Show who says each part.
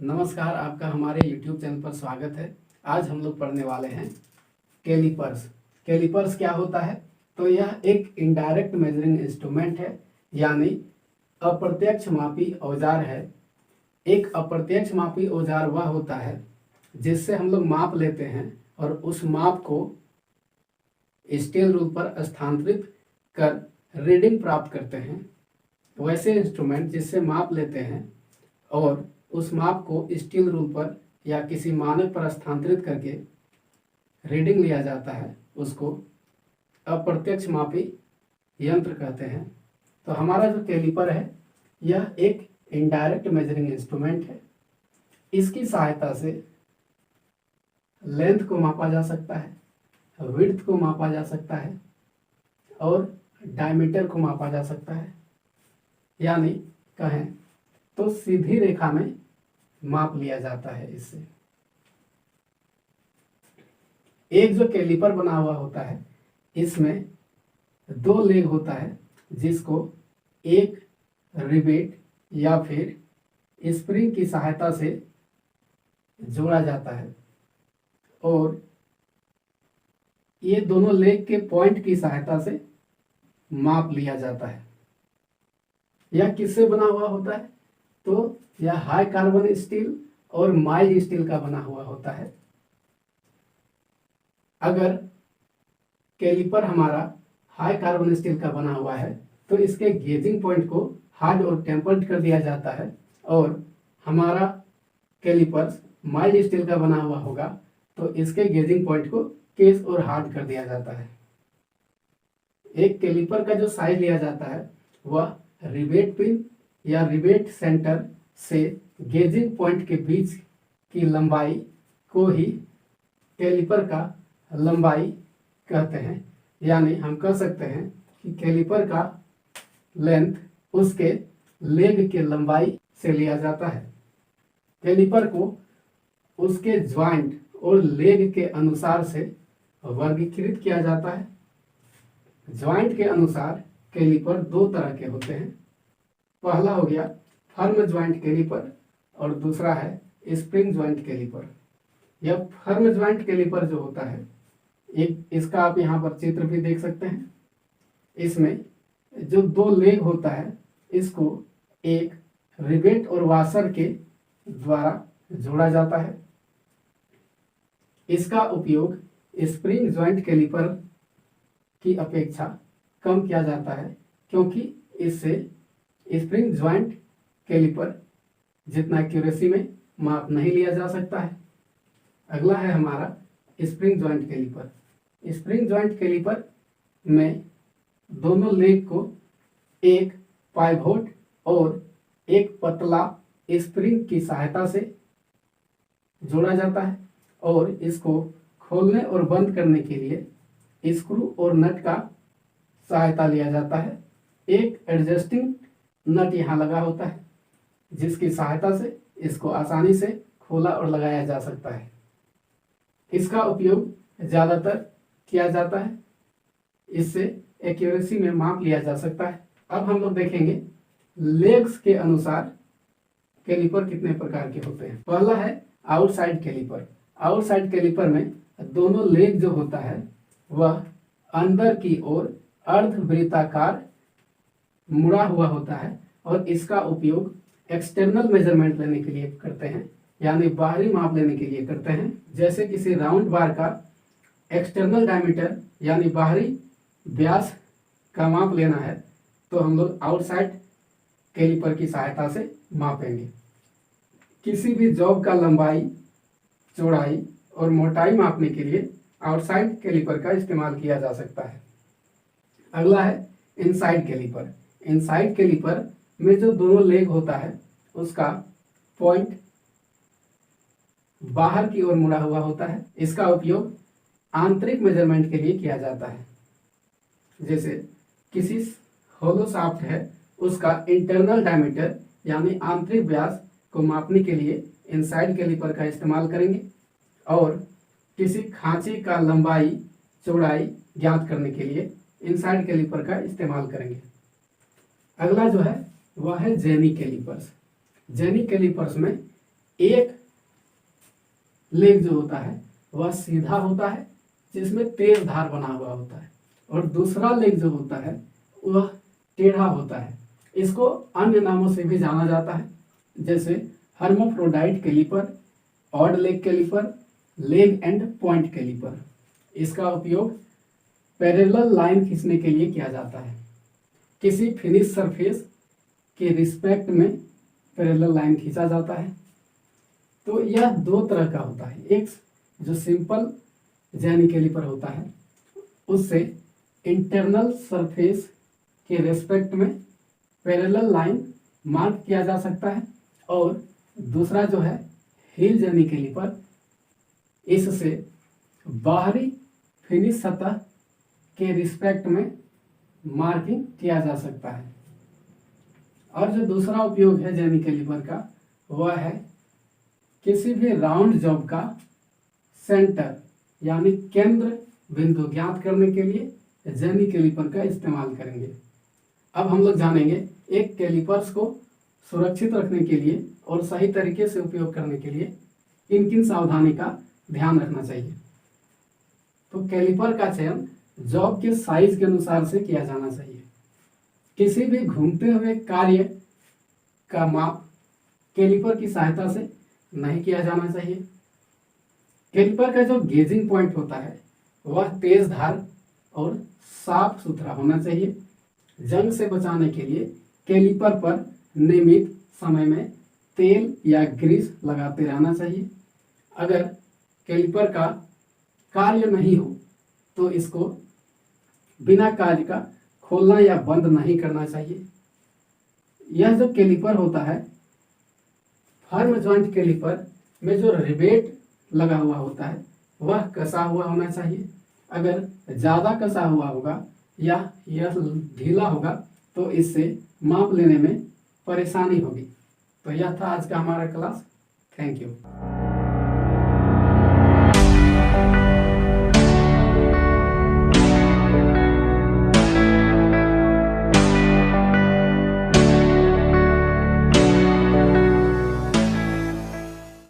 Speaker 1: नमस्कार, आपका हमारे YouTube चैनल पर स्वागत है। आज हम लोग पढ़ने वाले हैं कैलिपर्स। कैलिपर्स क्या होता है? तो यह एक इनडायरेक्ट मेजरिंग इंस्ट्रूमेंट है, यानी अप्रत्यक्ष मापी औजार है। एक अप्रत्यक्ष मापी औजार वह होता है जिससे हम लोग माप लेते हैं और उस माप को स्केल रूल पर स्थानांतरित कर रीडिंग प्राप्त करते हैं। वैसे इंस्ट्रूमेंट जिससे माप लेते हैं और उस माप को स्टील रूल पर या किसी मानक पर स्थानांतरित करके रीडिंग लिया जाता है, उसको अप्रत्यक्ष मापी यंत्र कहते हैं। तो हमारा जो कैलिपर है यह एक इनडायरेक्ट मेजरिंग इंस्ट्रूमेंट है। इसकी सहायता से लेंथ को मापा जा सकता है, विड्थ को मापा जा सकता है और डायमीटर को मापा जा सकता है। यानी कहें तो सीधी रेखा में माप लिया जाता है इससे। एक जो कैलिपर बना हुआ होता है इसमें दो लेग होता है, जिसको एक रिवेट या फिर स्प्रिंग की सहायता से जोड़ा जाता है और ये दोनों लेग के पॉइंट की सहायता से माप लिया जाता है। यह किससे बना हुआ होता है? तो यह हाई कार्बन स्टील और माइल्ड स्टील का बना हुआ होता है। अगर कैलिपर हमारा हाई कार्बन स्टील का बना हुआ है तो इसके गेजिंग पॉइंट को हार्ड और टेम्पर्ड कर दिया जाता है, और हमारा कैलिपर माइल्ड स्टील का बना हुआ होगा तो इसके गेजिंग पॉइंट को केस और हार्ड कर दिया जाता है। एक कैलिपर का जो साइज लिया जाता है वह रिवेट पिन या रिवेट सेंटर से गेजिंग पॉइंट के बीच की लंबाई को ही कैलिपर का लंबाई कहते हैं। यानी हम कह सकते हैं कि कैलिपर का लेंथ उसके लेग के लंबाई से लिया जाता है। कैलिपर को उसके ज्वाइंट और लेग के अनुसार से वर्गीकृत किया जाता है। ज्वाइंट के अनुसार कैलिपर दो तरह के होते हैं। पहला हो गया फर्म ज्वाइंट कैलिपर और दूसरा है स्प्रिंग ज्वाइंट कैलिपर। यह फर्म ज्वाइंट कैलिपर जो होता है, एक इसका आप यहाँ पर चित्र भी देख सकते हैं। इसमें जो दो लेग होता है इसको एक रिवेट और वाशर के द्वारा जोड़ा जाता है। इसका उपयोग स्प्रिंग ज्वाइंट कैलिपर की अपेक्षा कम किया जाता है, क्योंकि इससे स्प्रिंग ज्वाइंट कैलिपर जितना एक्यूरेसी में माप नहीं लिया जा सकता है। अगला है हमारा spring joint caliper. Spring joint caliper में दोनों लेग को एक पाइवोट और एक पतला स्प्रिंग की सहायता से जोड़ा जाता है, और इसको खोलने और बंद करने के लिए स्क्रू और नट का सहायता लिया जाता है। एक एडजस्टिंग नट यहाँ लगा होता है जिसकी सहायता से इसको आसानी से खोला और लगाया जा सकता है। इसका उपयोग ज़्यादातर किया जाता है, इससे एक्यूरेसी में माप लिया जा सकता है। अब हम लोग देखेंगे लेग्स के अनुसार कैलिपर कितने प्रकार के होते हैं। पहला है आउटसाइड कैलिपर। आउटसाइड कैलिपर में दोनों लेग जो होता है वह अंदर की ओर अर्धवृत्ताकार मुड़ा हुआ होता है, और इसका उपयोग एक्सटर्नल मेजरमेंट लेने के लिए करते हैं, यानी बाहरी माप लेने के लिए करते हैं। जैसे किसी राउंड बार का एक्सटर्नल डायमीटर यानी बाहरी व्यास का माप लेना है तो हम लोग आउटसाइड कैलिपर की सहायता से मापेंगे। किसी भी जॉब का लंबाई, चौड़ाई और मोटाई मापने के लिए आउटसाइड कैलिपर का इस्तेमाल किया जा सकता है। अगला है इनसाइड कैलिपर। इनसाइड कैलिपर में जो दोनों लेग होता है उसका पॉइंट बाहर की ओर मुड़ा हुआ होता है। इसका उपयोग आंतरिक मेजरमेंट के लिए किया जाता है। जैसे किसी होलो शाफ्ट है उसका इंटरनल डायमीटर यानी आंतरिक व्यास को मापने के लिए इनसाइड कैलिपर का इस्तेमाल करेंगे, और किसी खांची का लंबाई चौड़ाई ज्ञात करने के लिए इनसाइड कैलिपर का इस्तेमाल करेंगे। अगला जो है वह है जेनी कैलिपर्स। जेनी कैलिपर्स में एक लेग जो होता है वह सीधा होता है जिसमें तेज धार बना हुआ होता है, और दूसरा लेग जो होता है वह टेढ़ा होता है। इसको अन्य नामों से भी जाना जाता है, जैसे hermaphrodite caliper, odd leg caliper, leg and point caliper. इसका उपयोग पैरेलल लाइन खींचने के लिए किया जाता है। किसी फिनिश सरफेस के रिस्पेक्ट में पैरेलल लाइन खींचा जाता है। तो यह दो तरह का होता है, एक जो सिंपल जैनी कैलिपर होता है उससे इंटरनल सरफेस के रेस्पेक्ट में पैरेलल लाइन मार्क किया जा सकता है, और दूसरा जो है हिल जैनी कैलिपर, इससे बाहरी फिनिश सतह के रिस्पेक्ट में मार्किंग किया जा सकता है। और जो दूसरा उपयोग है जैनी कैलिपर का वह है किसी भी राउंड जॉब का सेंटर यानी केंद्र बिंदु ज्ञात करने के लिए जैनी कैलिपर का इस्तेमाल करेंगे। अब हम लोग जानेंगे एक कैलिपर्स को सुरक्षित रखने के लिए और सही तरीके से उपयोग करने के लिए किन किन सावधानी का ध्यान रखना चाहिए। तो कैलिपर का चयन जॉब के साइज के अनुसार से किया जाना चाहिए। किसी भी घूमते हुए कार्य का माप कैलिपर की सहायता से नहीं किया जाना चाहिए। कैलिपर का जो गेजिंग पॉइंट होता है वह तेज धार और साफ सुथरा होना चाहिए। जंग से बचाने के लिए कैलिपर पर नियमित समय में तेल या ग्रीस लगाते रहना चाहिए। अगर कैलिपर का कार्य नहीं हो तो इसको बिना कार्य का खोलना या बंद नहीं करना चाहिए। यह जो कैलिपर होता है, फर्म जॉइंट कैलिपर में जो रिवेट लगा हुआ होता है वह कसा हुआ होना चाहिए। अगर ज़्यादा कसा हुआ होगा या यह ढीला होगा तो इससे माप लेने में परेशानी होगी। तो यह था आज का हमारा क्लास। Thank you.